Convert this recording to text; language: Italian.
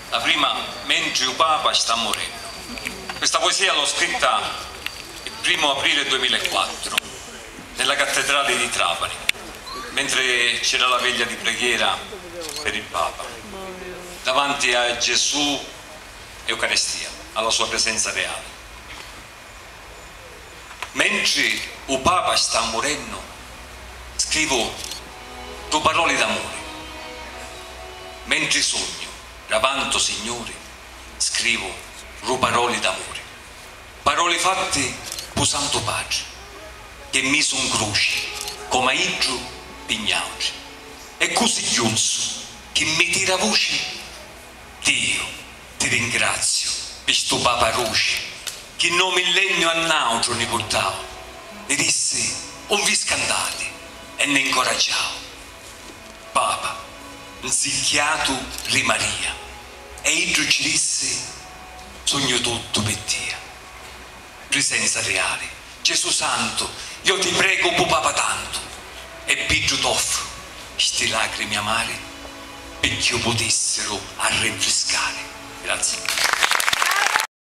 La prima, mentre il Papa sta morendo. Questa poesia l'ho scritta il 1° aprile 2004 nella cattedrale di Trapani, mentre c'era la veglia di preghiera per il Papa, davanti a Gesù Eucaristia, alla sua presenza reale. Mentre il Papa sta morendo, scrivo due parole d'amore. Mentre sogno, davanti Signore, scrivo due parole d'amore. Parole fatte per Santo Padre, che mi son croce, come idro pignauci. E così giunso, che mi tira voce, Dio, ti ringrazio per sto Papa Roce, che non millennio a nautro ne portavo. Ne disse, non vi scandate, e ne incoraggiavo. Papa, inzicchiato re Maria, e idro ci disse, sogno tutto per te. Presenza reale, Gesù Santo, io ti prego per Papa tanto, e Piggio t'offro queste lacrime amare, perché io potessero a rinfrescare. Grazie.